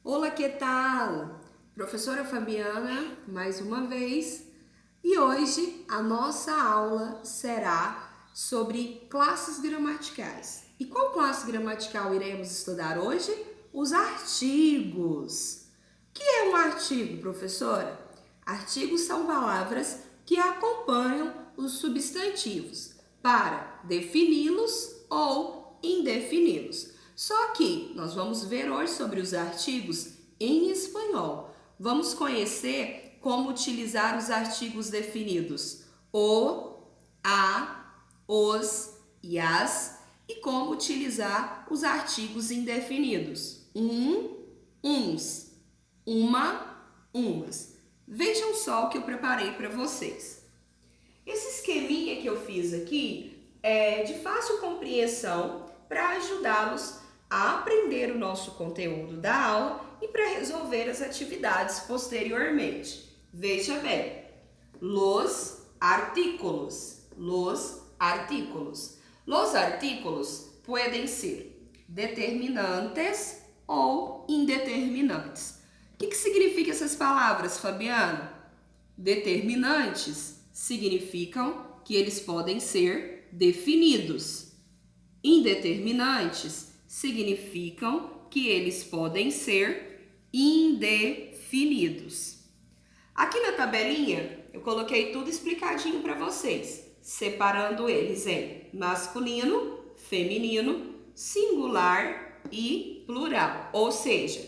Olá, que tal? Professora Fabiana, mais uma vez, e hoje a nossa aula será sobre classes gramaticais. E qual classe gramatical iremos estudar hoje? Os artigos. O que é um artigo, professora? Artigos são palavras que acompanham os substantivos para defini-los ou indefini-los. Só que nós vamos ver hoje sobre os artigos em espanhol. Vamos conhecer como utilizar os artigos definidos o, a, os e as e como utilizar os artigos indefinidos uns, uma, umas. Vejam só o que eu preparei para vocês. Esse esqueminha que eu fiz aqui é de fácil compreensão para ajudá-los a aprender o nosso conteúdo da aula e para resolver as atividades posteriormente. Veja bem, los artículos. Los artículos. Los artículos podem ser determinantes ou indeterminantes. O que significa essas palavras, Fabiana? Determinantes significam que eles podem ser definidos. Indeterminantes significam que eles podem ser indefinidos. Aqui na tabelinha eu coloquei tudo explicadinho para vocês, separando eles em masculino, feminino, singular e plural. Ou seja,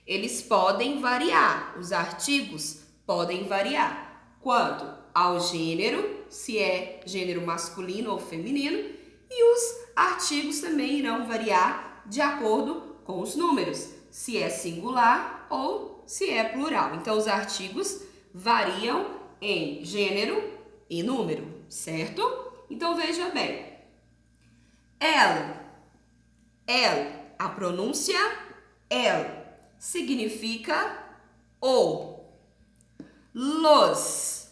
eles podem variar, os artigos podem variar quanto ao gênero, se é gênero masculino ou feminino, e os artigos também irão variar de acordo com os números, se é singular ou se é plural. Então, os artigos variam em gênero e número, certo? Então, veja bem. El, a pronúncia el, significa o. Los,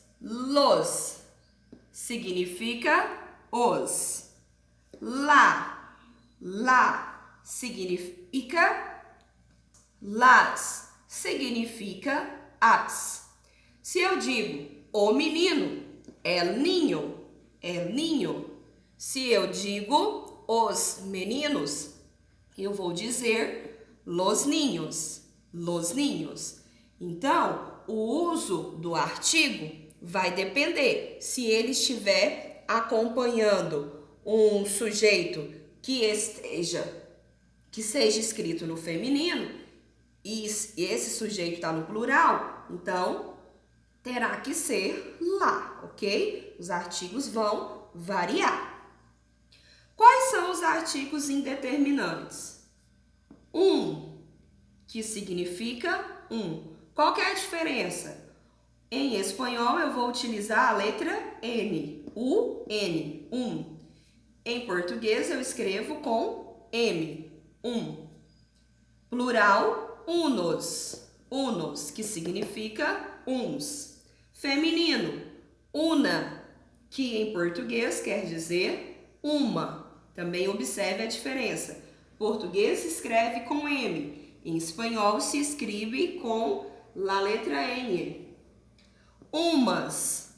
significa os. La significa las, significa as. Se eu digo o menino, el niño. Se eu digo os meninos, eu vou dizer los niños. Então, o uso do artigo vai depender. Se ele estiver acompanhando um sujeito que seja escrito no feminino e esse sujeito está no plural, então terá que ser lá, ok? Os artigos vão variar. Quais são os artigos indeterminantes? Que significa um. Qual que é a diferença? Em espanhol eu vou utilizar a letra N, U-N, Em português eu escrevo com M, Plural, unos, que significa uns. Feminino, una, que em português quer dizer uma. Também observe a diferença. Português se escreve com M, em espanhol se escreve com a letra N. Unas.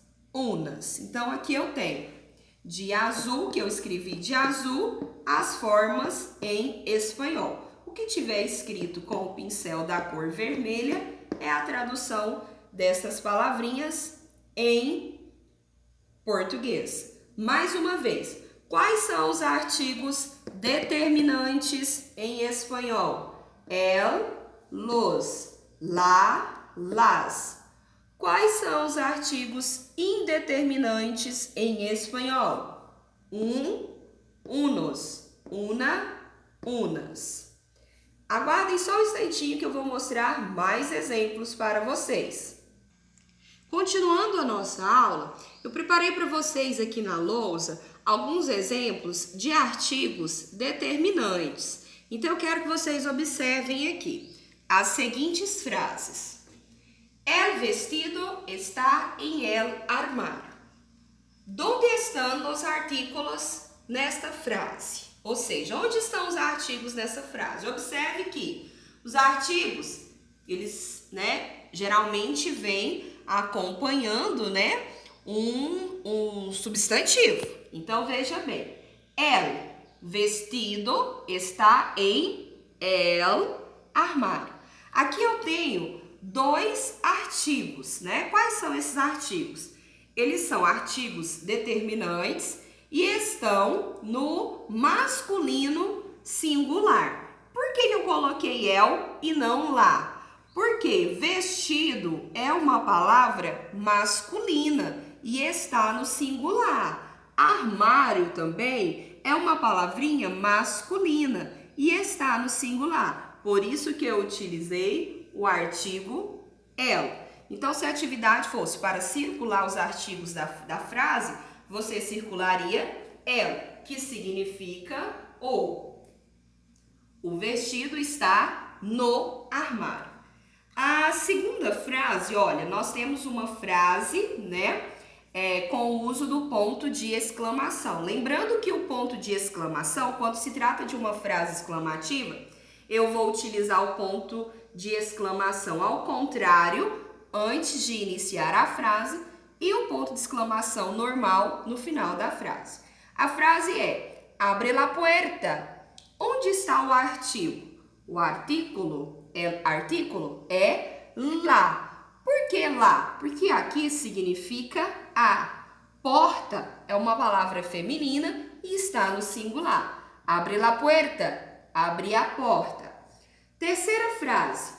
Então aqui eu tenho de azul, que eu escrevi de azul, as formas em espanhol. O que tiver escrito com o pincel da cor vermelha é a tradução dessas palavrinhas em português. Mais uma vez, quais são os artigos determinantes em espanhol? El, los, la, las. Quais são os artigos indeterminantes em espanhol? Unos, una, unas. Aguardem só um instantinho que eu vou mostrar mais exemplos para vocês. Continuando a nossa aula, eu preparei para vocês aqui na lousa alguns exemplos de artigos determinantes. Então, eu quero que vocês observem aqui as seguintes frases. El vestido está en el armário. Onde estão os artículos nesta frase? Ou seja, onde estão os artigos nessa frase? Observe que Os artigos, eles, geralmente vêm acompanhando, um substantivo. Então, veja bem. El vestido está em el armário. Aqui eu tenho 2 artigos, Quais são esses artigos? Eles são artigos determinantes e estão no masculino singular. Por que eu coloquei el e não lá? Porque vestido é uma palavra masculina e está no singular. Armário também é uma palavrinha masculina e está no singular. Por isso que eu utilizei o artigo el. Então, se a atividade fosse para circular os artigos da frase, você circularia el, que significa ou. O vestido está no armário. A segunda frase, olha, nós temos uma frase, com o uso do ponto de exclamação. Lembrando que o ponto de exclamação, quando se trata de uma frase exclamativa, eu vou utilizar o ponto de exclamação ao contrário, antes de iniciar a frase, e o ponto de exclamação normal no final da frase. A frase é, abre la puerta. Onde está o artigo? O artículo é lá. Por que lá? Porque aqui significa a. Porta é uma palavra feminina e está no singular. Abre la puerta, abre a porta. Terceira frase.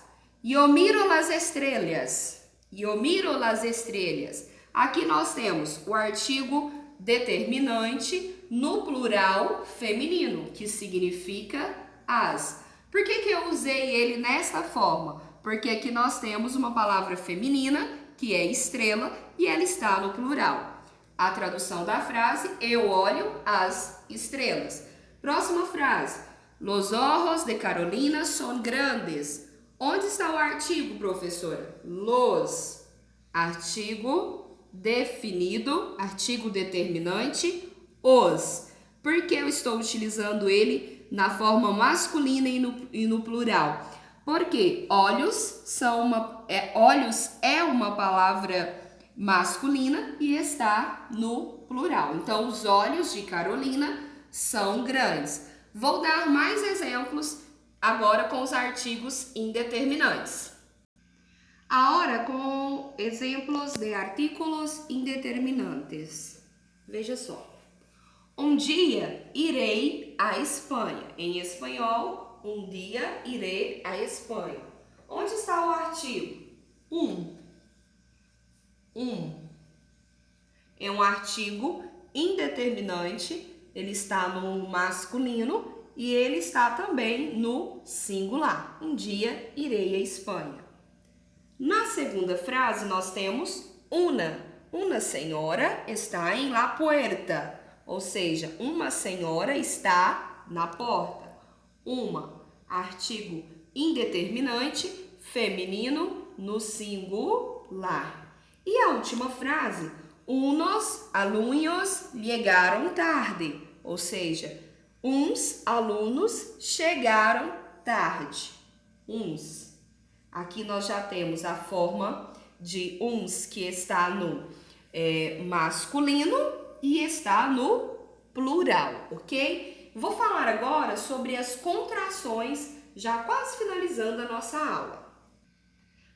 Yo miro las estrellas. Yo miro las estrellas. Aqui nós temos o artigo determinante no plural feminino, que significa as. Por que eu usei ele nesta forma? Porque aqui nós temos uma palavra feminina, que é estrela, e ela está no plural. A tradução da frase, eu olho as estrelas. Próxima frase. Los ojos de Carolina son grandes. Onde está o artigo, professora? Los. Artigo definido, artigo determinante, os. Por que eu estou utilizando ele na forma masculina e no plural? Porque olhos é uma palavra masculina e está no plural. Então, os olhos de Carolina são grandes. Vou dar mais exemplos agora com os artigos indeterminantes. Agora com exemplos de artículos indeterminantes. Veja só. Um dia irei à Espanha. Em espanhol, um dia irei à Espanha. Onde está o artigo? É um artigo indeterminante, ele está no masculino e ele está também no singular. Um dia irei à Espanha. Na segunda frase, nós temos una. Una senhora está em la puerta. Ou seja, uma senhora está na porta. Uma, artigo indeterminante, feminino, no singular. E a última frase, unos alunos llegaron tarde. Ou seja, uns alunos chegaram tarde. Uns. Aqui nós já temos a forma de uns que está no masculino e está no plural, ok? Vou falar agora sobre as contrações, já quase finalizando a nossa aula.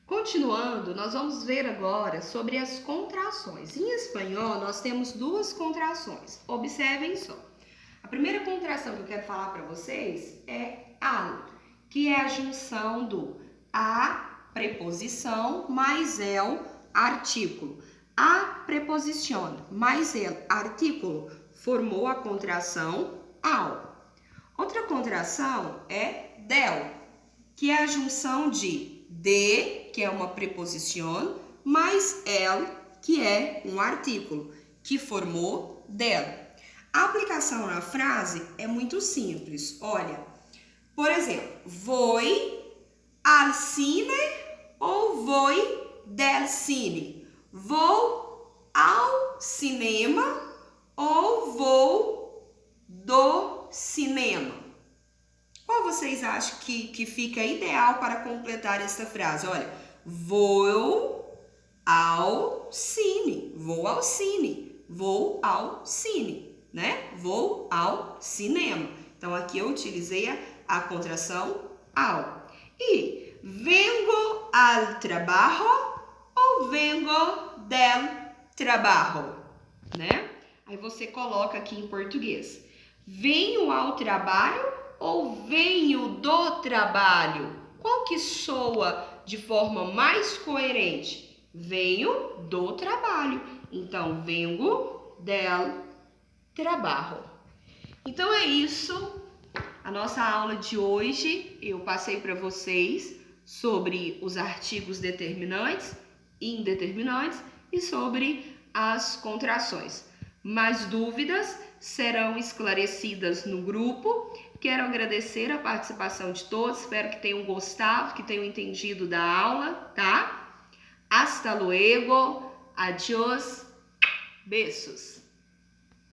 Continuando, nós vamos ver agora sobre as contrações. Em espanhol, nós temos 2 contrações. Observem só. A primeira contração que eu quero falar para vocês é al, que é a junção do a preposição mais el artículo. A preposição mais el artículo formou a contração ao. Outra contração é del, que é a junção de, que é uma preposição, mais el, que é um artículo, que formou del. A aplicação na frase é muito simples. Olha, por exemplo, voy al cine ou voy del cine? Vou ao cinema ou vou do cinema? Qual vocês acham que fica ideal para completar esta frase? Olha, vou ao cine, vou ao cine, vou ao cine, né? Vou ao cinema. Então, aqui eu utilizei a contração ao. E vengo al trabajo ou vengo del trabajo, né? Aí você coloca aqui em português. Venho ao trabalho ou venho do trabalho? Qual que soa de forma mais coerente? Venho do trabalho. Então, vengo del trabajo. Então é isso. A nossa aula de hoje, eu passei para vocês sobre os artigos determinantes e indeterminantes e sobre as contrações. Mais dúvidas serão esclarecidas no grupo. Quero agradecer a participação de todos, espero que tenham gostado, que tenham entendido da aula, tá? Hasta luego, adiós, beijos.